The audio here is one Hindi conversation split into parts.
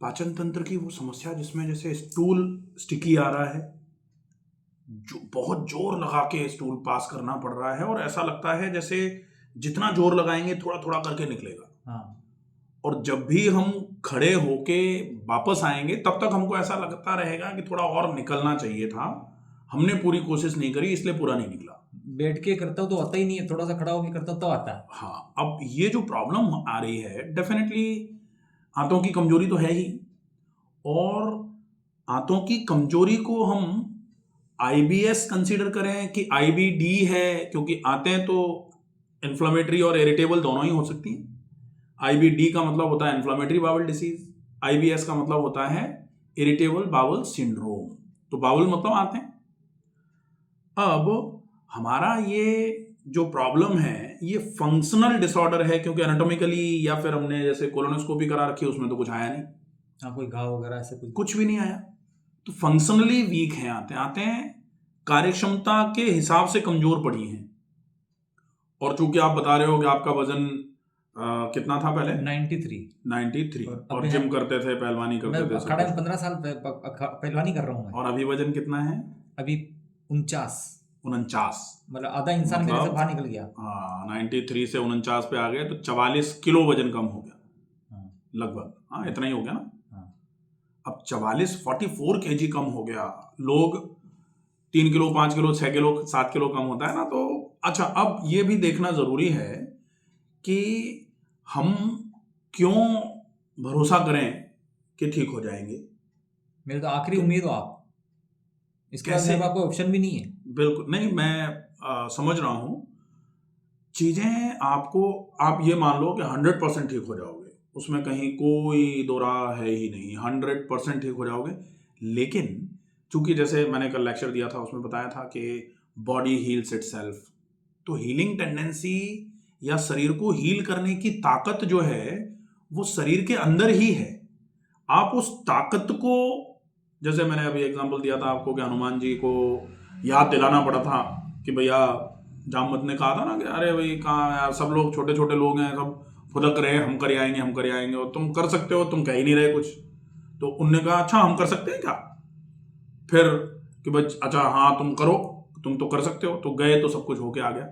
पाचन तंत्र की वो समस्या जिसमें जैसे स्टूल स्टिकी आ रहा है, जो बहुत जोर लगा के स्टूल पास करना पड़ रहा है और ऐसा लगता है जैसे जितना जोर लगाएंगे थोड़ा थोड़ा करके निकलेगा। हाँ, और जब भी हम खड़े होके वापस आएंगे तब तक हमको ऐसा लगता रहेगा कि थोड़ा और निकलना चाहिए था, हमने पूरी कोशिश नहीं करी इसलिए पूरा नहीं निकला। बैठ के करता हूँ तो आता ही नहीं है, थोड़ा सा खड़ा होके करता हूँ तो आता है। हाँ, अब ये जो प्रॉब्लम आ रही है डेफिनेटली आंतों की कमजोरी तो है ही, और आंतों की कमजोरी को हम आईबीएस कंसीडर करें कि आईबीडी है, क्योंकि आंतें तो इन्फ्लेमेटरी और इरिटेबल दोनों ही हो सकती हैं। आईबीडी का मतलब होता है इन्फ्लेमेटरी बाउल डिसीज, आईबीएस का मतलब होता है इरिटेबल बाउल सिंड्रोम। तो बाउल मतलब आंतें। अब हमारा ये जो प्रॉब्लम है ये फंक्शनल डिसऑर्डर है, क्योंकि एनाटॉमिकली या फिर हमने जैसे कोलोनोस्कोपी करा रखी है उसमें तो कुछ आया नहीं, हाँ, कोई घाव वगैरह ऐसे कुछ भी नहीं आया। तो फंक्शनली वीक हैं आंतें कार्यक्षमता के हिसाब से कमजोर पड़ी हैं। और चूंकि आप बता रहे हो कि आपका वजन कितना था पहले? 93। और अभी जिम करते थे, पहलवानी मैं करते थे, अखाड़ा में 15 साल पहलवानी कर रहा हूँ मैं। और अभी वजन कितना है? अभी 49, 49। मतलब आधा इंसान मेरे से बाहर निकल गया। हाँ, 93 से 49 पे आ गए तो 44 किलो वजन कम हो गया। हाँ, लगभग, हाँ इतना ही हो गया ना। हाँ, अब 44 केजी कम हो गया। लोग 3 किलो 5 किलो 6 किलो 7 किलो कम होता है ना। तो अच्छा, अब ये भी देखना जरूरी है कि हम क्यों भरोसा करें कि ठीक हो जाएंगे। मेरी तो आखिरी उम्मीद हो आप, इसके बाद कैसे? मेरे पास कोई ऑप्शन भी नहीं है। बिल्कुल नहीं, मैं समझ रहा हूं चीजें। आपको आप ये मान लो कि 100% ठीक हो जाओगे, उसमें कहीं कोई दो राह है ही नहीं, 100% ठीक हो जाओगे। लेकिन चूंकि जैसे मैंने कल लेक्चर दिया था उसमें बताया था कि बॉडी हील्स इटसेल्फ, तो हीलिंग टेंडेंसी या शरीर को हील करने की ताकत जो है वो शरीर के अंदर ही है। आप उस ताकत को, जैसे मैंने अभी एग्जांपल दिया था आपको कि हनुमान जी को याद दिलाना पड़ा था कि भैया, जामवंत ने कहा था ना कि अरे भाई कहाँ यार, सब लोग छोटे छोटे लोग हैं, सब फुदक रहे हैं, हम कर आएंगे हम कर आएंगे, और तुम कर सकते हो, तुम कह ही नहीं रहे कुछ। तो उनने कहा अच्छा हम कर सकते हैं क्या? फिर कि भाई अच्छा हाँ तुम करो, तुम तो कर सकते हो, तो गए तो सब कुछ होके आ गया।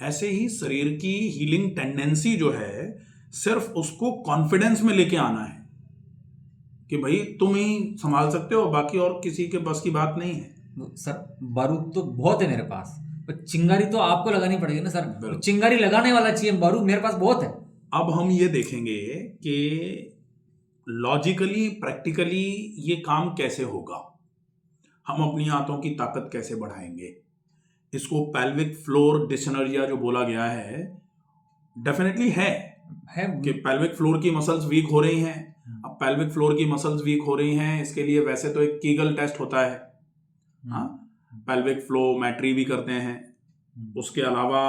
ऐसे ही शरीर की हीलिंग टेंडेंसी जो है सिर्फ उसको कॉन्फिडेंस में लेके आना है कि भाई तुम ही संभाल सकते हो, बाकी और किसी के बस की बात नहीं है। सर बारूद तो बहुत है मेरे पास, पर चिंगारी तो आपको लगानी पड़ेगी ना सर। बिल्कुल। चिंगारी लगाने वाला चाहिए, बारूद मेरे पास बहुत है। अब हम ये देखेंगे कि लॉजिकली प्रैक्टिकली ये काम कैसे होगा, हम अपनी आंतों की ताकत कैसे बढ़ाएंगे। इसको पेल्विक फ्लोर डिसनर्जिया जो बोला गया है, डेफिनेटली है कि पेल्विक फ्लोर की मसल्स वीक हो रही हैं। अब पेल्विक फ्लोर की मसल्स वीक हो रही हैं, इसके लिए वैसे तो एक कीगल टेस्ट होता है, हाँ, पेल्विक फ्लोमेट्री भी करते हैं। उसके अलावा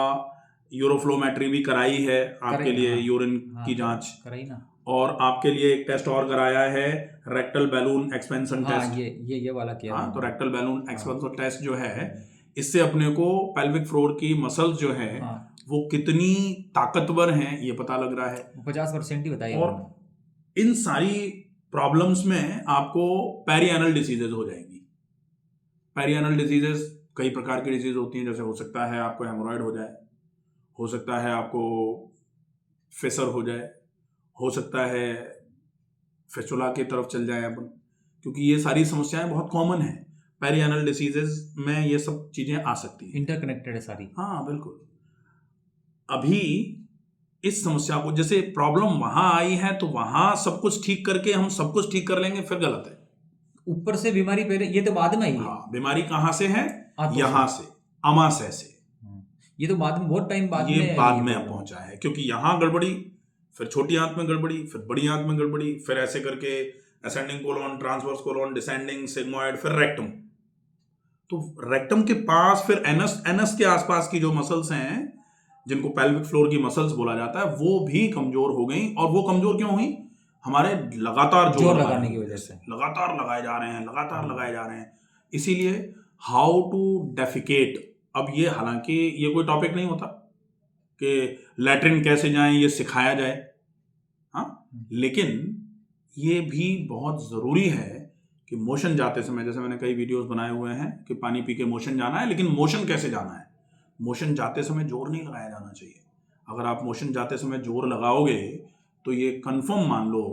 यूरोफ्लोमेट्री भी कराई है आपके लिए, यूरिन की जांच कराई ना। और आपके लिए एक टेस्ट और कराया है, रेक्टल बैलून एक्सपेंशन टेस्ट। ये वाला किया। हाँ, तो रेक्टल बैलून एक्सपेंशन टेस्ट जो है, इससे अपने को पेल्विक फ्लोर की मसल्स जो है वो कितनी ताकतवर हैं ये पता लग रहा है। 50% ही बताइए। और इन सारी प्रॉब्लम्स में आपको पेरिएनल डिसीजेज हो जाएंगी। पेरिएनल डिजीजेस कई प्रकार की डिजीज होती हैं, जैसे हो सकता है आपको हेमोरॉइड हो जाए, हो सकता है आपको फिसर हो जाए, हो सकता है फिस्टुला की तरफ चल जाए अपन, क्योंकि ये सारी समस्याएं बहुत कॉमन है। पेरिएनल डिसीजेस में ये सब चीजें आ सकती हैं, इंटरकनेक्टेड है सारी। हाँ बिल्कुल। अभी इस समस्या को, जैसे प्रॉब्लम वहां आई है तो वहां सब कुछ ठीक करके हम सब कुछ ठीक कर लेंगे, फिर गलत है। ऊपर से बीमारी पहले, ये तो बाद में आई है। हाँ, बीमारी कहां से है? तो यहां से, अमाशय से। ये तो बाद में, बहुत टाइम बाद ये में बाद में पहुंचा है, क्योंकि यहां गड़बड़ी, फिर छोटी आंत में गड़बड़ी, फिर बड़ी आंत में गड़बड़ी, फिर ऐसे करके ascending colon, transverse colon, descending, sigmoid, फिर रेक्टम। तो रेक्टम के पास फिर एनस, एनस के आसपास की जो मसल्स हैं जिनको पेल्विक फ्लोर की मसल्स बोला जाता है, वो भी कमजोर हो गई। और वो कमजोर क्यों हुई? हमारे लगातार जोर लगाने की वजह से। लगातार लगाए जा रहे हैं, लगातार लगाए जा रहे हैं। इसीलिए हाउ टू डेफिकेट, अब ये हालांकि ये कोई टॉपिक नहीं होता कि लैट्रिन कैसे जाएं ये सिखाया जाए, हाँ, लेकिन ये भी बहुत ज़रूरी है कि मोशन जाते समय, जैसे मैंने कई वीडियोस बनाए हुए हैं कि पानी पी के मोशन जाना है, लेकिन मोशन कैसे जाना है? मोशन जाते समय जोर नहीं लगाया जाना चाहिए। अगर आप मोशन जाते समय जोर लगाओगे तो ये कंफर्म मान लो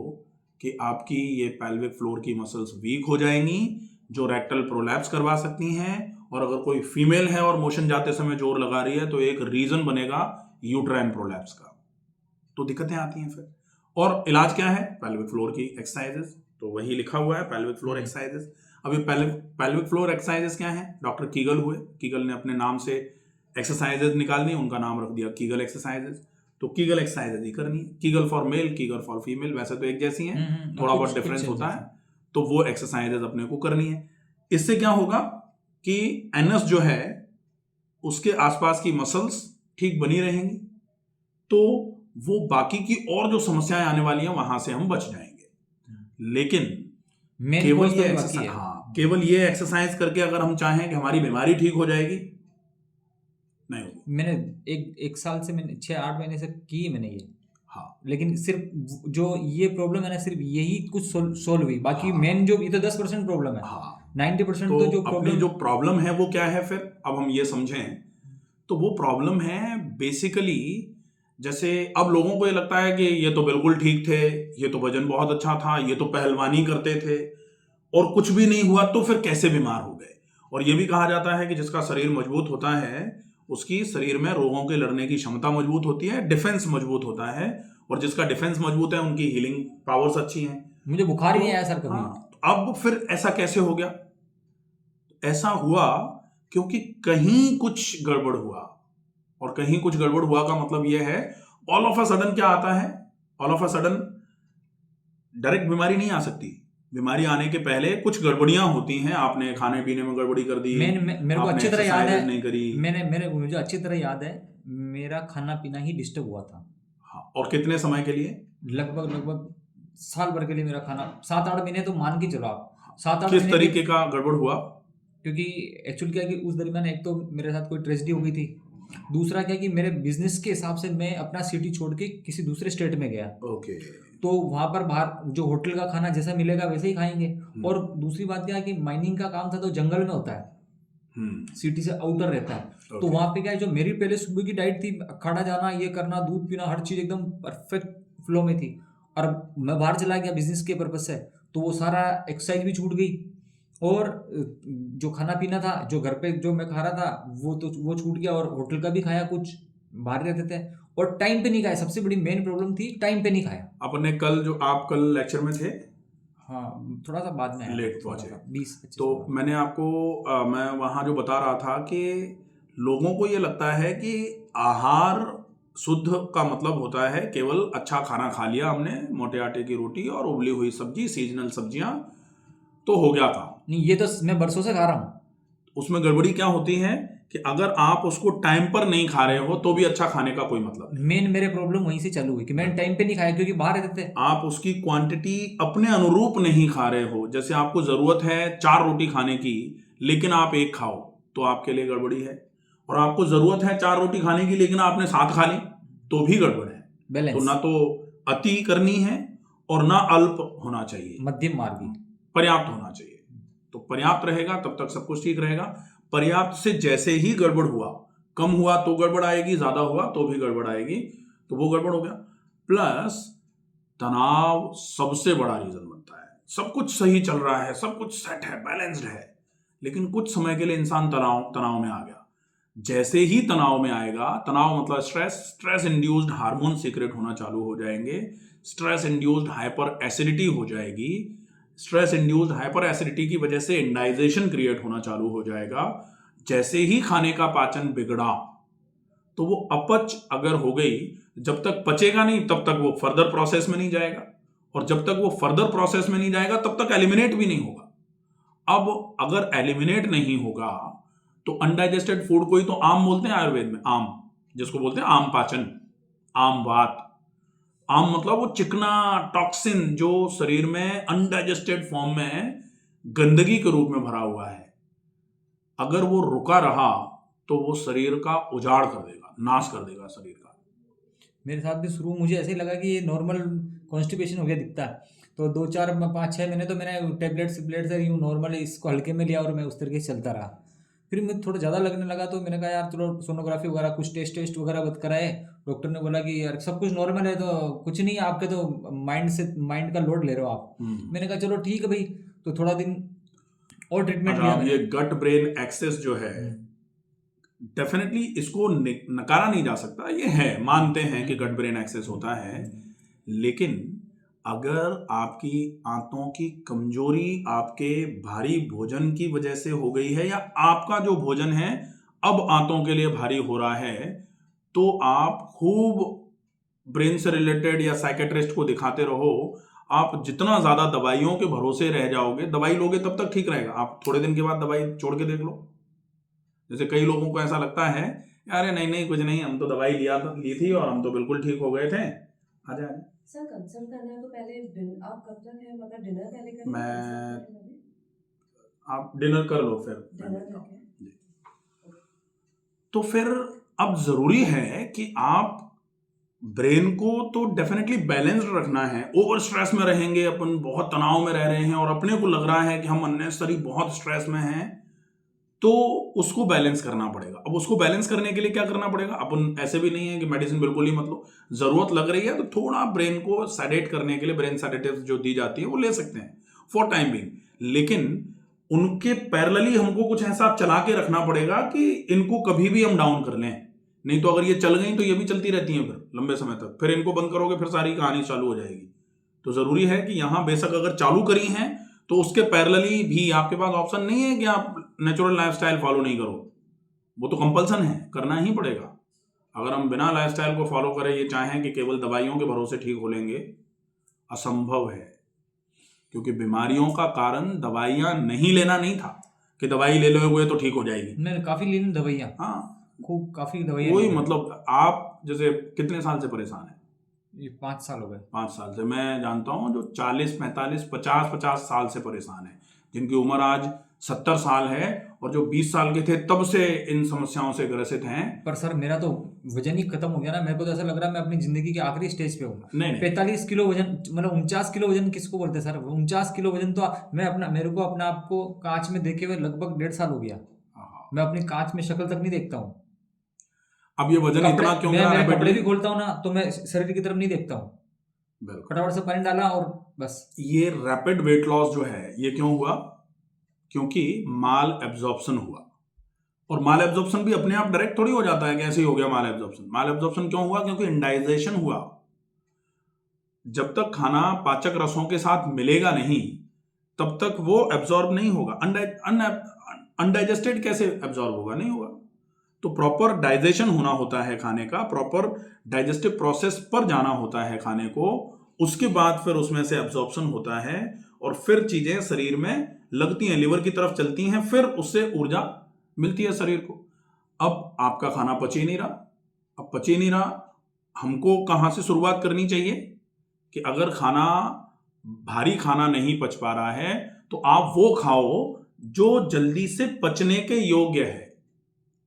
कि आपकी ये पेल्विक फ्लोर की मसल्स वीक हो जाएंगी, जो रेक्टल प्रोलैप्स करवा सकती हैं। और अगर कोई फीमेल है और मोशन जाते समय जोर लगा रही है तो एक रीजन बनेगा यूट्राइन प्रोलैप्स का, तो दिक्कतें आती हैं फिर। और इलाज क्या है? पेल्विक फ्लोर की एक्सरसाइजेस, तो वही लिखा हुआ है पेल्विक फ्लोर एक्सरसाइजेस। अब ये पेल्विक फ्लोर एक्सरसाइजेस क्या है? डॉक्टर कीगल हुए, कीगल ने अपने नाम से एक्सरसाइजेस निकाल दी, उनका नाम रख दिया कीगल एक्सरसाइजेस। तो कीगल एक्सरसाइजेस ही करनी है, Kegel for male, Kegel for female, वैसे तो एक जैसी हैं, थोड़ा बहुत डिफरेंस होता है, तो वो एक्सरसाइजेस अपने को करनी है। इससे क्या होगा कि एनस जो है उसके आसपास की मसल्स ठीक बनी रहेंगी, तो वो बाकी की और जो समस्याएं आने वाली हैं वहां से हम बच जाएंगे। लेकिन केवल ये एक्सरसाइज करके अगर हम चाहें कि हमारी बीमारी ठीक हो जाएगी, नहीं होगी। मैंने एक साल से, मैंने 6-8 महीने से की मैंने ये। हाँ, लेकिन सिर्फ जो ये प्रॉब्लम है ना, सिर्फ यही कुछ सोल्व हुई, बाकी मेन जो ये तो 10% प्रॉब्लम है। हाँ, 90% तो जो अपनी जो प्रॉब्लम है वो क्या है फिर, अब हम ये समझें तो वो प्रॉब्लम है बेसिकली, जैसे अब लोगों को ये लगता है कि ये तो बिल्कुल ठीक थे, ये तो वजन बहुत अच्छा था, ये तो पहलवानी करते थे और कुछ भी नहीं हुआ, तो फिर कैसे बीमार हो गए। और ये भी कहा जाता है कि जिसका शरीर मजबूत होता है उसकी शरीर में रोगों के लड़ने की क्षमता मजबूत होती है, डिफेंस मजबूत होता है, और जिसका डिफेंस मजबूत है उनकी हीलिंग पावर्स अच्छी हैं। मुझे बुखार ही नहीं आया सर कभी। हाँ, अब फिर ऐसा कैसे हो गया? ऐसा हुआ क्योंकि कहीं कुछ गड़बड़ हुआ, और कहीं कुछ गड़बड़ हुआ का मतलब यह है ऑल ऑफ अ सडन क्या आता है? All of a sudden direct बीमारी नहीं आ सकती। बीमारी आने के पहले कुछ गड़बड़ियां होती हैं, आपने खाने पीने में गड़बड़ी कर दी, मेरे को अच्छी तरह याद है, नहीं करी, मुझे अच्छी तरह याद है, मेरा खाना पीना ही डिस्टर्ब हुआ था। हाँ, और कितने समय के लिए? लगभग साल भर के लिए मेरा खाना, 7-8 महीने तो मान के चलो आप, 7-8 किस महीने तरीके का गड़बड़ हुआ? क्योंकि एक्चुअली क्या है कि उस दरमियान एक तो मेरे साथ कोई ट्रेजेडी हो गई थी, दूसरा क्या कि मेरे बिजनेस के हिसाब से मैं अपना सिटी छोड़ के किसी दूसरे स्टेट में गया। ओके। तो वहां पर बाहर जो होटल का खाना जैसा मिलेगा वैसे ही खाएंगे। और दूसरी बात क्या है कि माइनिंग का काम था तो जंगल में होता है, सिटी से आउटर रहता है। तो वहां पे क्या है, जो मेरी पहले सुबह की डाइट थी, अखाड़ा जाना, ये करना, दूध पीना, हर चीज एकदम परफेक्ट फ्लो में थी। और मैं बाहर चला गया बिजनेस के पर्पज से, तो वो सारा एक्सरसाइज भी छूट गई, और जो खाना पीना था, जो घर पे जो मैं खा रहा था वो छूट गया, और होटल का भी खाया, कुछ बाहर रहते थे, और टाइम पे नहीं खाया। सबसे बड़ी मेन प्रॉब्लम थी, टाइम पे नहीं खाया। अपने आप कल लेक्चर में थे? हाँ, थोड़ा सा बाद में लेट पहुंचे। 20-25। तो मैंने आपको मैं वहाँ जो बता रहा था कि लोगों को ये लगता है कि आहार शुद्ध का मतलब होता है केवल अच्छा खाना खा लिया हमने, मोटे आटे की रोटी और उबली हुई सब्जी, सीजनल सब्जियां, तो हो गया काम। नहीं, ये तो मैं बरसों से खा रहा हूँ। उसमें गड़बड़ी क्या होती है कि अगर आप उसको टाइम पर नहीं खा रहे हो तो भी अच्छा खाने का कोई मतलब नहीं। मेन मेरे प्रॉब्लम वहीं से चालू हुई कि मैंने टाइम पे नहीं खाया, क्योंकि बाहर रहते थे। आप उसकी क्वांटिटी अपने अनुरूप नहीं खा रहे हो। जैसे आपको जरूरत है 4 रोटी खाने की, लेकिन आप 1 खाओ, तो आपके लिए गड़बड़ी है। और आपको जरूरत है 4 रोटी खाने की, लेकिन आपने 7 खा ली, तो भी गड़बड़ है। बैलेंस, तो ना तो अति करनी है और ना अल्प होना चाहिए, मध्यम मार्गी, पर्याप्त होना चाहिए। तो पर्याप्त रहेगा तब तक सब कुछ ठीक रहेगा। पर्याप्त से जैसे ही गड़बड़ हुआ, कम हुआ तो गड़बड़ आएगी, ज्यादा हुआ तो भी गड़बड़ आएगी, तो वो गड़बड़ हो गया। प्लस तनाव सबसे बड़ा रीजन बनता है। सब कुछ सही चल रहा है, सब कुछ सेट है, बैलेंस्ड है, लेकिन कुछ समय के लिए इंसान तनाव में आ गया। जैसे ही तनाव में आएगा, तनाव मतलब स्ट्रेस इंड्यूस्ड हार्मोन सीक्रेट होना चालू हो जाएंगे, स्ट्रेस इंड्यूस्ड हाइपर एसिडिटी हो जाएगी, स्ट्रेस इंड्यूस्ड हाइपर एसिडिटी की वजह से इंडाइजेशन क्रिएट होना चालू हो जाएगा। जैसे ही खाने का पाचन बिगड़ा, तो वो अपच अगर हो गई, जब तक पचेगा नहीं तब तक वो फर्दर प्रोसेस में नहीं जाएगा, और जब तक वो फर्दर प्रोसेस में नहीं जाएगा तब तक एलिमिनेट भी नहीं होगा। अब अगर एलिमिनेट नहीं होगा तो अनडाइजेस्टेड फूड को ही तो आम बोलते हैं आयुर्वेद में, आम, जिसको बोलते हैं आम पाचन, आम वात। आम मतलब वो चिकना टॉक्सिन जो शरीर में अनडाइजेस्टेड फॉर्म में गंदगी के रूप में भरा हुआ है, अगर वो रुका रहा तो वो शरीर का उजाड़ कर देगा, नाश कर देगा शरीर का। मेरे साथ भी शुरू मुझे ऐसे ही लगा कि ये नॉर्मल कॉन्स्टिपेशन हो गया दिखता है। तो 5-6 महीने तो मैंने टेबलेट्स यूँ नॉर्मली इसको हल्के में लिया और मैं उस तरीके से चलता रहा। फिर मुझे थोड़ा ज़्यादा लगने लगा तो मैंने कहा यार चलो सोनोग्राफी वगैरह कुछ टेस्ट वगैरह कराए। डॉक्टर ने बोला कि यार सब कुछ नॉर्मल है, तो कुछ नहीं, आपके तो माइंड का लोड ले रहे हो आप। मैंने कहा चलो ठीक है भाई, तो थोड़ा दिन और ट्रीटमेंट लिया ये गट ब्रेन एक्सेस जो है, डेफिनेटली इसको नकारा नहीं जा सकता, ये है, मानते हैं कि गट ब्रेन एक्सेस होता है। लेकिन अगर आपकी आंतों की कमजोरी आपके भारी भोजन की वजह से हो गई है, या आपका जो भोजन है अब आंतों के लिए भारी हो रहा है, तो आप खूब ब्रेन से रिलेटेड या साइकेट्रिस्ट को दिखाते रहो। आप जितना ज्यादा दवाइयों के भरोसे रह जाओगे, दवाई लोगे तब तक ठीक रहेगा, आप थोड़े दिन के बाद दवाई छोड़ के देख लो। जैसे कई लोगों को ऐसा लगता है अरे नहीं कुछ नहीं, हम तो दवाई ली थी और हम तो बिल्कुल ठीक हो गए थे। आजा सर, कंसल्ट करना है तो पहले आप कब तक है, मतलब डिनर पहले करें? आप डिनर कर लो फिर। तो फिर अब जरूरी है कि आप ब्रेन को तो डेफिनेटली बैलेंस्ड रखना है। ओवर स्ट्रेस में रहेंगे, अपन बहुत तनाव में रह रहे हैं और अपने को लग रहा है कि हम अननेसेसरी बहुत स्ट्रेस में हैं, तो उसको बैलेंस करना पड़ेगा। अब उसको बैलेंस करने के लिए क्या करना पड़ेगा, अपन ऐसे भी नहीं है कि मेडिसिन बिल्कुल ही मत लो, जरूरत लग रही है तो थोड़ा ब्रेन को सेडेट करने के लिए ब्रेन सेडेटिव्स जो दी जाती है वो ले सकते हैं फॉर टाइम बिंग। लेकिन उनके पैरेलली हमको कुछ ऐसा चला के रखना पड़ेगा कि इनको कभी भी हम डाउन कर लें, नहीं तो अगर ये चल गई तो ये भी चलती रहती हैं फिर लंबे समय तक, फिर इनको बंद करोगे फिर सारी कहानी चालू हो जाएगी। तो जरूरी है कि यहां बेशक अगर चालू करी हैं तो उसके पैरेलली भी आपके पास ऑप्शन नहीं है कि आप नेचुरल लाइफस्टाइल फॉलो नहीं करो, वो तो कंपल्सन है, करना ही पड़ेगा। अगर हम बिना लाइफस्टाइल को फॉलो करें ये चाहें कि केवल दवाइयों के भरोसे ठीक हो लेंगे, असंभव है। क्योंकि बीमारियों का कारण दवाइयां नहीं लेना नहीं था कि दवाई ले लोगे तो ठीक हो जाएगी। नहीं, काफी लेनी दवाइयां, हाँ खूब काफी दवाइयां। वही मतलब आप जैसे कितने साल से परेशान है? ये 5 साल हो गए। 5 साल से। मैं जानता हूं जो 40, 45, 50 साल से परेशान है, जिनकी उम्र आज 70 साल है और जो 20 साल के थे तब से इन समस्याओं से ग्रसित हैं। पर सर मेरा तो वजन ही खत्म हो गया ना, मेरे को तो ऐसा लग रहा है मैं अपनी जिंदगी के आखिरी स्टेज पे हूँ। नहीं 45 किलो वजन, मतलब 49 किलो वजन किसको बोलते हैं सर? 49 किलो वजन तो मेरे को अपने आप को कांच में देखे हुए लगभग 1.5 साल हो गया। मैं अपनी कांच में शक्ल तक नहीं देखता हूँ। अब ये वजन इतना क्यों? मैं कपड़े भी खोलता हूँ ना तो मैं शरीर की तरफ नहीं देखता हूँ, फटाफट से पानी डाला और बस। ये रैपिड वेट लॉस जो है ये क्यों हुआ? क्योंकि माल एब्जॉर्प्शन हुआ, और माल एब्जॉर्प्शन भी अपने आप डायरेक्ट थोड़ी हो जाता है, कैसे हो गया माल एब्जॉर्प्शन? माल एब्जॉर्प्शन क्यों हुआ? क्योंकि इंडाइजेशन हुआ। जब तक खाना पाचक रसों के साथ मिलेगा नहीं तब तक वो एब्जॉर्ब नहीं होगा। अनडाइजेस्टेड कैसे एब्जॉर्ब होगा? नहीं होगा। तो प्रॉपर डाइजेशन होना होता है खाने का, प्रॉपर डाइजेस्टिव प्रोसेस पर जाना होता है खाने को, उसके बाद फिर उसमें से एब्जॉर्प्शन होता है और फिर चीजें शरीर में लगती हैं, लिवर की तरफ चलती हैं, फिर उससे ऊर्जा मिलती है शरीर को। अब आपका खाना पच ही नहीं रहा, अब पच ही नहीं रहा, हमको कहां से शुरुआत करनी चाहिए कि अगर खाना भारी खाना नहीं पच पा रहा है तो आप वो खाओ जो जल्दी से पचने के योग्य है।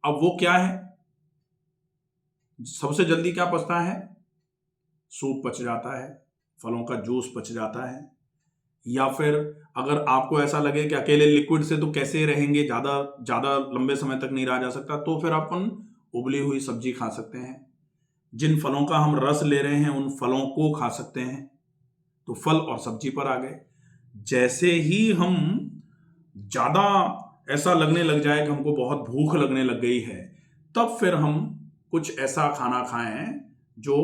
अब वो क्या है? सबसे जल्दी क्या पचता है? सूप पच जाता है, फलों का जूस पच जाता है, या फिर अगर आपको ऐसा लगे कि अकेले लिक्विड से तो कैसे रहेंगे, ज्यादा लंबे समय तक नहीं रहा जा सकता, तो फिर अपन उबली हुई सब्जी खा सकते हैं। जिन फलों का हम रस ले रहे हैं उन फलों को खा सकते हैं। तो फल और सब्जी पर आ गए। जैसे ही हम ज्यादा ऐसा लगने लग जाए कि हमको बहुत भूख लगने लग गई है, तब फिर हम कुछ ऐसा खाना खाएं जो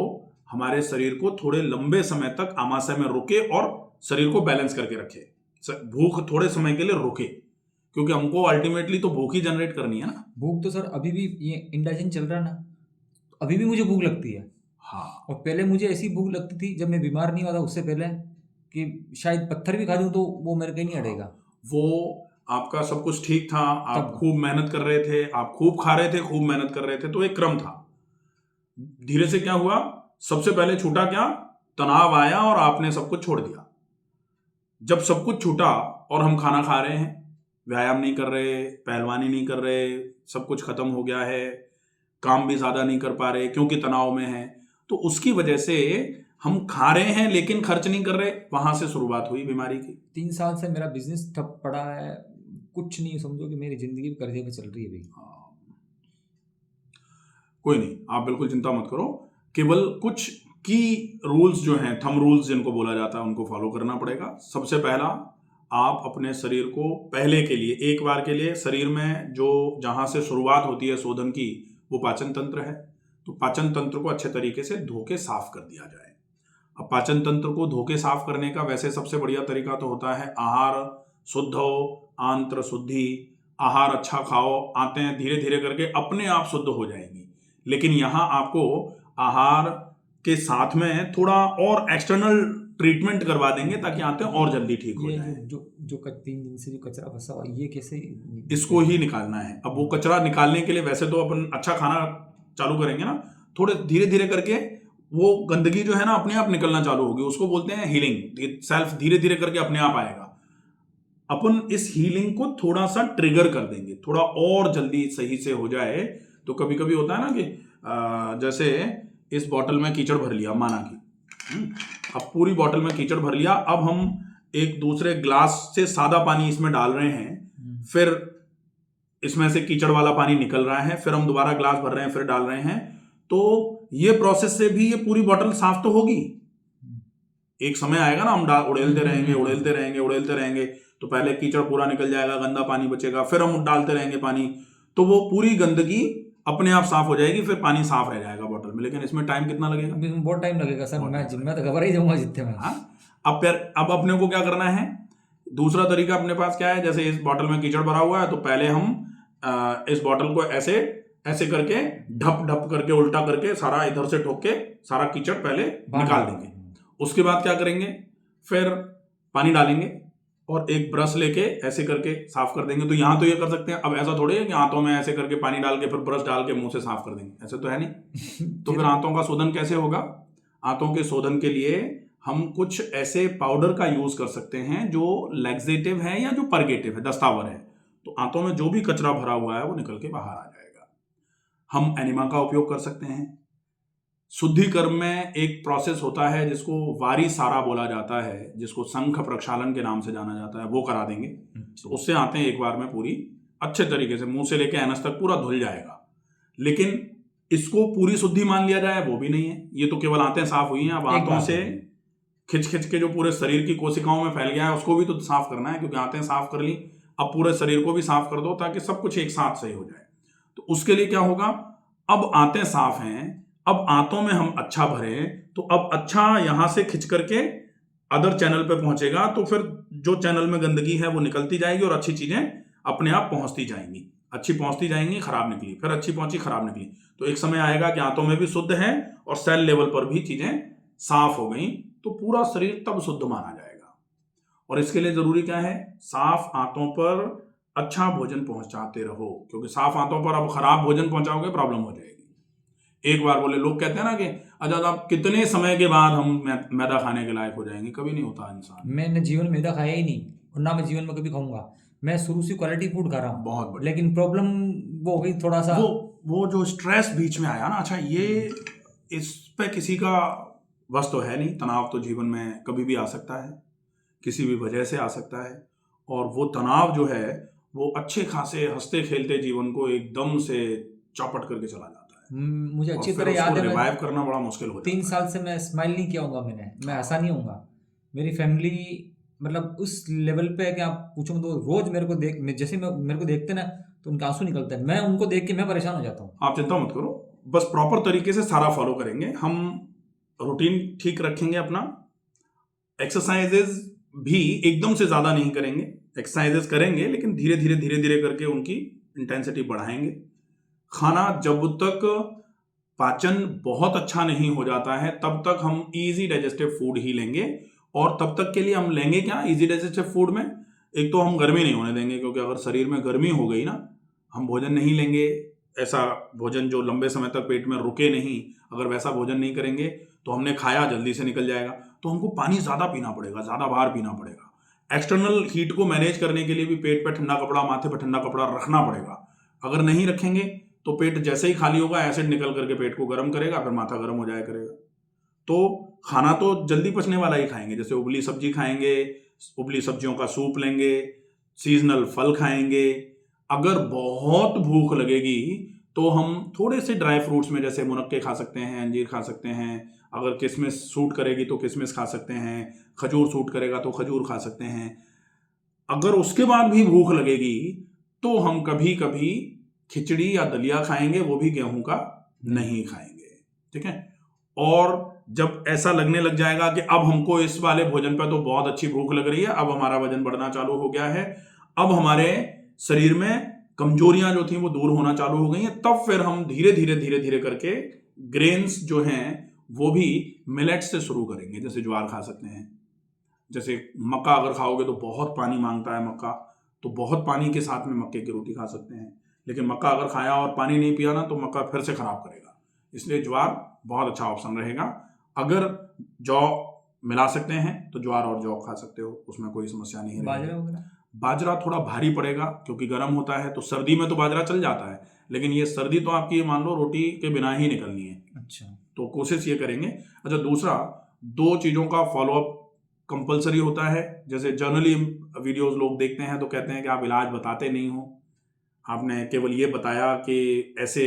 हमारे शरीर को थोड़े लंबे समय तक आमाशय में रुके और शरीर को बैलेंस करके रखे, भूख थोड़े समय के लिए रुके, क्योंकि हमको अल्टीमेटली तो भूख ही जनरेट करनी है ना। भूख तो सर अभी भी ये इंडाइजेशन चल रहा है ना, अभी भी मुझे भूख लगती है। हाँ, और पहले मुझे ऐसी भूख लगती थी जब मैं बीमार नहीं हुआ था, उससे पहले, कि शायद पत्थर भी खा दूं तो वो मेरे को नहीं अड़ेगा। वो आपका सब कुछ ठीक था, आप खूब मेहनत कर रहे थे, आप खूब खा रहे थे, खूब मेहनत कर रहे थे, तो एक क्रम था। धीरे से क्या हुआ? सबसे पहले छूटा क्या? तनाव आया और आपने सब कुछ छोड़ दिया। जब सब कुछ छूटा और हम खाना खा रहे हैं, व्यायाम नहीं कर रहे, पहलवानी नहीं कर रहे, सब कुछ खत्म हो गया है, काम भी ज्यादा नहीं कर पा रहे क्योंकि तनाव में है, तो उसकी वजह से हम खा रहे हैं लेकिन खर्च नहीं कर रहे, वहां से शुरुआत हुई बीमारी की। 3 साल से मेरा बिजनेस ठप पड़ा है, कुछ नहीं, समझो कि मेरी जिंदगी भी कर्जे पे चल रही है भाई। कोई नहीं, आप बिल्कुल चिंता मत करो, केवल कुछ की रूल्स जो हैं, थंब रूल्स जिनको बोला जाता है, उनको फॉलो करना पड़ेगा। सबसे पहला, आप अपने शरीर को पहले के लिए, एक बार के लिए, शरीर में जो जहां से शुरुआत होती है शोधन की, वो पाचन तंत्र है, तो पाचन तंत्र को अच्छे तरीके से धो के साफ कर दिया जाए। अब पाचन तंत्र को धो के साफ करने का वैसे सबसे बढ़िया तरीका तो होता है आहार शुद्ध हो, आंत्र शुद्धि, आहार अच्छा खाओ, आंतें धीरे धीरे करके अपने आप शुद्ध हो जाएंगी। लेकिन यहाँ आपको आहार के साथ में थोड़ा और एक्सटर्नल ट्रीटमेंट करवा देंगे ताकि आंतें और जल्दी ठीक हो ये जाए। जो 3 दिन से जो कचरा फंसा हुआ, ये कैसे, इसको ही निकालना है। अब वो कचरा निकालने के लिए वैसे तो अपन अच्छा खाना चालू करेंगे ना, थोड़े धीरे धीरे करके वो गंदगी जो है ना अपने आप निकलना चालू होगी। उसको बोलते हैं हीलिंग, सेल्फ धीरे धीरे करके अपने आप आएगा। अपन इस हीलिंग को थोड़ा सा ट्रिगर कर देंगे, थोड़ा और जल्दी सही से हो जाए। तो कभी कभी होता है ना कि जैसे इस बॉटल में कीचड़ भर लिया, माना कि अब पूरी बॉटल में कीचड़ भर लिया, अब हम एक दूसरे ग्लास से सादा पानी इसमें डाल रहे हैं, फिर इसमें से कीचड़ वाला पानी निकल रहा है, फिर हम दोबारा ग्लास भर रहे हैं, फिर डाल रहे हैं। तो ये प्रोसेस से भी ये पूरी बॉटल साफ तो होगी। एक समय आएगा ना, हम उड़ेलते रहेंगे, तो पहले कीचड़ पूरा निकल जाएगा, गंदा पानी बचेगा, फिर हम डालते रहेंगे पानी, तो वो पूरी गंदगी अपने आप साफ हो जाएगी, फिर पानी साफ रह जाएगा बॉटल में। लेकिन इसमें टाइम कितना लगेगा? बहुत टाइम लगेगा सर, मैं तो घबरा ही जाऊंगा जितने में। हाँ, अब अपने को क्या करना है, दूसरा तरीका अपने पास क्या है, जैसे इस बॉटल में कीचड़ भरा हुआ है, तो पहले हम इस बॉटल को ऐसे ऐसे करके ढप ढप करके उल्टा करके सारा इधर से ठोक के सारा कीचड़ पहले निकाल देंगे। उसके बाद क्या करेंगे, फिर पानी डालेंगे और एक ब्रश लेके ऐसे करके साफ कर देंगे। तो यहाँ तो ये कर सकते हैं, अब ऐसा थोड़ी है कि हाथों में ऐसे करके पानी डाल के फिर ब्रश डाल के मुंह से साफ कर देंगे, ऐसे तो है नहीं। तो फिर हाथों का शोधन कैसे होगा? हाथों के शोधन के लिए हम कुछ ऐसे पाउडर का यूज कर सकते हैं जो लैक्सेटिव है या जो परगेटिव है, दस्तावर है। तो हाथों में जो भी कचरा भरा हुआ है वो निकल के बाहर आ जाएगा। हम एनिमा का उपयोग कर सकते हैं। शुद्धिकर्म में एक प्रोसेस होता है जिसको वारी सारा बोला जाता है, जिसको शंख प्रक्षालन के नाम से जाना जाता है, वो करा देंगे। तो उससे आते हैं एक बार में पूरी अच्छे तरीके से मुंह से लेके एनस तक पूरा धुल जाएगा। लेकिन इसको पूरी शुद्धि मान लिया जाए वो भी नहीं है, ये तो केवल आंतें साफ हुई हैं। अब आंतों से खिंच खिंच के जो पूरे शरीर की कोशिकाओं में फैल गया है उसको भी तो साफ करना है, क्योंकि आंतें साफ कर ली, अब पूरे शरीर को भी साफ कर दो ताकि सब कुछ एक साथ सही हो जाए। तो उसके लिए क्या होगा, अब आंतें साफ हैं, अब आंतों में हम अच्छा भरें, तो अब अच्छा यहां से खिंच करके अदर चैनल पे पहुंचेगा, तो फिर जो चैनल में गंदगी है वो निकलती जाएगी और अच्छी चीजें अपने आप पहुंचती जाएंगी। अच्छी पहुंचती जाएंगी, खराब निकली, फिर अच्छी पहुंची, खराब निकली। तो एक समय आएगा कि आंतों में भी शुद्ध है और सेल लेवल पर भी चीजें साफ हो गई, तो पूरा शरीर तब शुद्ध माना जाएगा। और इसके लिए जरूरी क्या है, साफ आंतों पर अच्छा भोजन पहुंचाते रहो, क्योंकि साफ आंतों पर अब खराब भोजन पहुंचाओगे प्रॉब्लम हो जाएगी। एक बार बोले, लोग कहते हैं ना कि अच्छा आप कितने समय के बाद हम मैदा खाने के लायक हो जाएंगे, कभी नहीं होता इंसान। मैंने जीवन में मैदा खाया ही नहीं और ना मैं जीवन में कभी खाऊंगा। मैं शुरू से क्वालिटी फूड खा रहा हूँ, बहुत बढ़िया। लेकिन प्रॉब्लम वो हो गई थोड़ा सा, वो जो स्ट्रेस बीच में आया ना, अच्छा ये इस पे किसी का बस तो है नहीं। तनाव तो जीवन में कभी भी आ सकता है, किसी भी वजह से आ सकता है, और वो तनाव जो है वो अच्छे खासे हंसते खेलते जीवन को एकदम से चौपट करके चला जाता है। मुझे अच्छी तरह याद है, रिवाइव करना बड़ा मुश्किल होता है। 3 साल से मैं स्माइल नहीं किया होगा, मैं हंसा नहीं होऊंगा। मेरी फैमिली मतलब उस लेवल पे है कि आप पूछो तो रोज मेरे को मेरे को देखते ना तो उनके आंसू निकलते हैं, मैं उनको देख के मैं परेशान हो जाता हूँ। आप चिंता मत करो, बस प्रॉपर तरीके से सारा फॉलो करेंगे हम, रूटीन ठीक रखेंगे अपना, एक्सरसाइजेज भी एकदम से ज्यादा नहीं करेंगे, एक्सरसाइजेस करेंगे लेकिन धीरे धीरे करके उनकी इंटेंसिटी बढ़ाएंगे। खाना जब तक पाचन बहुत अच्छा नहीं हो जाता है तब तक हम इजी डाइजेस्टिव फूड ही लेंगे, और तब तक के लिए हम लेंगे क्या, इजी डाइजेस्टिव फूड में एक तो हम गर्मी नहीं होने देंगे, क्योंकि अगर शरीर में गर्मी हो गई ना, हम भोजन नहीं लेंगे ऐसा भोजन जो लंबे समय तक पेट में रुके नहीं, अगर वैसा भोजन नहीं करेंगे तो हमने खाया जल्दी से निकल जाएगा, तो हमको पानी ज्यादा पीना पड़ेगा, ज्यादा बार पीना पड़ेगा। एक्सटर्नल हीट को मैनेज करने के लिए भी पेट पे ठंडा कपड़ा, माथे पे ठंडा कपड़ा रखना पड़ेगा। अगर नहीं रखेंगे तो पेट जैसे ही खाली होगा एसिड निकल करके पेट को गर्म करेगा, फिर माथा गर्म हो जाया करेगा। तो खाना तो जल्दी पचने वाला ही खाएंगे, जैसे उबली सब्जी खाएंगे, उबली सब्जियों का सूप लेंगे, सीजनल फल खाएंगे। अगर बहुत भूख लगेगी तो हम थोड़े से ड्राई फ्रूट्स में जैसे मुनक्के खा सकते हैं, अंजीर खा सकते हैं, अगर किशमिश सूट करेगी तो किशमिश खा सकते हैं, खजूर सूट करेगा तो खजूर खा सकते हैं। अगर उसके बाद भी भूख लगेगी तो हम कभी कभी खिचड़ी या दलिया खाएंगे, वो भी गेहूं का नहीं खाएंगे, ठीक है। और जब ऐसा लगने लग जाएगा कि अब हमको इस वाले भोजन पर तो बहुत अच्छी भूख लग रही है, अब हमारा वजन बढ़ना चालू हो गया है, अब हमारे शरीर में कमजोरियां जो थी वो दूर होना चालू हो गई हैं, तब फिर हम धीरे धीरे करके ग्रेन्स जो हैं वो भी मिलेट से शुरू करेंगे। जैसे ज्वार खा सकते हैं, जैसे मक्का अगर खाओगे तो बहुत पानी मांगता है मक्का, तो बहुत पानी के साथ में मक्के की रोटी खा सकते हैं। लेकिन मक्का अगर खाया और पानी नहीं पिया ना तो मक्का फिर से खराब करेगा, इसलिए ज्वार बहुत अच्छा ऑप्शन रहेगा। अगर जौ मिला सकते हैं तो ज्वार और जौ खा सकते हो, उसमें कोई समस्या नहीं है। बाजरा वगैरह, बाजरा थोड़ा भारी पड़ेगा क्योंकि गर्म होता है, तो सर्दी में तो बाजरा चल जाता है, लेकिन ये सर्दी तो आपकी मान लो रोटी के बिना ही निकलनी है। अच्छा, तो कोशिश ये करेंगे। अच्छा, दूसरा 2 चीज़ों का फॉलोअप कंपलसरी होता है। जैसे जर्नली वीडियोस लोग देखते हैं तो कहते हैं कि आप इलाज बताते नहीं हो, आपने केवल ये बताया कि ऐसे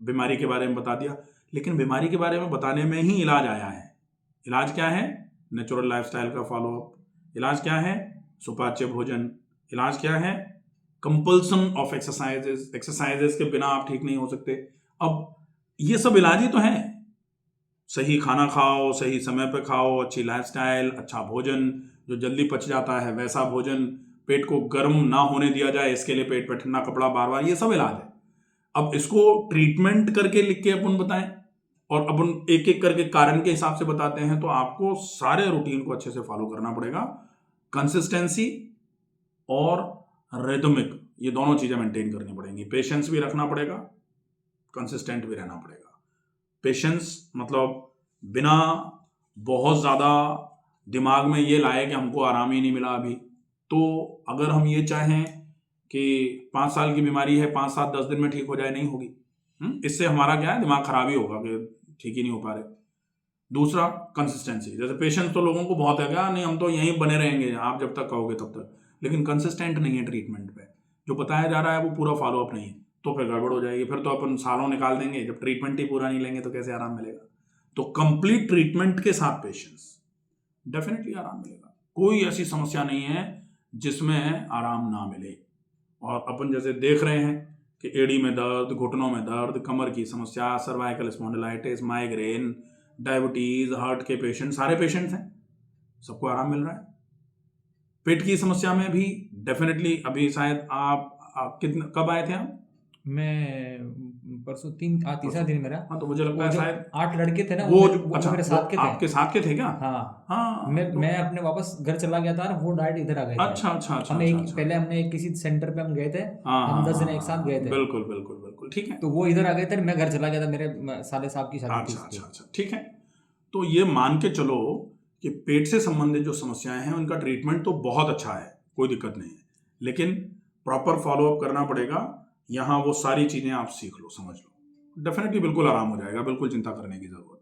बीमारी के बारे में बता दिया, लेकिन बीमारी के बारे में बताने में ही इलाज आया है। इलाज क्या है? नेचुरल लाइफस्टाइल का फॉलोअप। इलाज क्या है? सुपाच्य भोजन। इलाज क्या है? कंपल्सन ऑफ एक्सरसाइजेस के बिना आप ठीक नहीं हो सकते। अब ये सब इलाज ही तो हैं। सही खाना खाओ, सही समय पे खाओ, अच्छी लाइफस्टाइल, अच्छा भोजन जो जल्दी पच जाता है वैसा भोजन, पेट को गर्म ना होने दिया जाए इसके लिए पेट पे ठंडा कपड़ा बार बार, ये सब इलाज है। अब इसको ट्रीटमेंट करके लिख के अपन बताएं और अपन एक एक करके कारण के हिसाब से बताते हैं, तो आपको सारे रूटीन को अच्छे से फॉलो करना पड़ेगा। कंसिस्टेंसी और रिदमिक, ये दोनों चीजें मेंटेन करनी पड़ेंगी। पेशेंस भी रखना पड़ेगा, कंसिस्टेंट भी रहना पड़ेगा। पेशेंस मतलब बिना बहुत ज़्यादा दिमाग में ये लाए कि हमको आराम ही नहीं मिला अभी। तो अगर हम ये चाहें कि 5 साल की बीमारी है, 5, 7, 10 दिन में ठीक हो जाए, नहीं होगी। इससे हमारा क्या है, दिमाग खराब ही होगा कि ठीक ही नहीं हो पा रहे। दूसरा कंसिस्टेंसी, जैसे पेशेंस तो लोगों को बहुत है, क्या नहीं हम तो यहीं बने रहेंगे आप जब तक कहोगे तब तक, लेकिन कंसिस्टेंट नहीं है ट्रीटमेंट पे, जो बताया जा रहा है वो पूरा फॉलोअप नहीं है, तो फिर गड़बड़ हो जाएगी। फिर तो अपन सालों निकाल देंगे, जब ट्रीटमेंट ही पूरा नहीं लेंगे तो कैसे आराम मिलेगा। तो कंप्लीट ट्रीटमेंट के साथ पेशेंस, डेफिनेटली आराम मिलेगा। कोई ऐसी समस्या नहीं है जिसमें आराम ना मिले। और अपन जैसे देख रहे हैं कि एड़ी में दर्द, घुटनों में दर्द, कमर की समस्या, cervical spondylitis, migraine, diabetes, heart के पेशेंट, सारे पेशेंट्स हैं, सबको आराम मिल रहा है। पेट की समस्या में भी डेफिनेटली, अभी शायद आप कितने कब आए थे आप? मैं परसों तीसरा दिन मेरा। हाँ, तो मुझे लगता है शायद 8 लड़के थे ना, वो अच्छा, मेरे साथ के थे। आपके साथ के थे क्या? हाँ, हाँ, मैं अपने वापस घर चला गया था, वो डायरेक्ट इधर आ गए थे। अच्छा, पहले हमने किसी सेंटर पे हम गए थे, हम 10 जन एक साथ गए थे। बिल्कुल, ठीक है। तो वो इधर आ गए थे, मैं घर चला गया था, मेरे साले साहब की शादी थी। अच्छा, ठीक है। तो ये मान के चलो कि पेट से संबंधित जो समस्याएं हैं उनका ट्रीटमेंट तो बहुत अच्छा है, कोई दिक्कत नहीं है, लेकिन प्रॉपर फॉलोअप करना पड़ेगा। यहाँ वो सारी चीजें आप सीख लो, समझ लो, डेफिनेटली बिल्कुल आराम हो जाएगा, बिल्कुल चिंता करने की जरूरत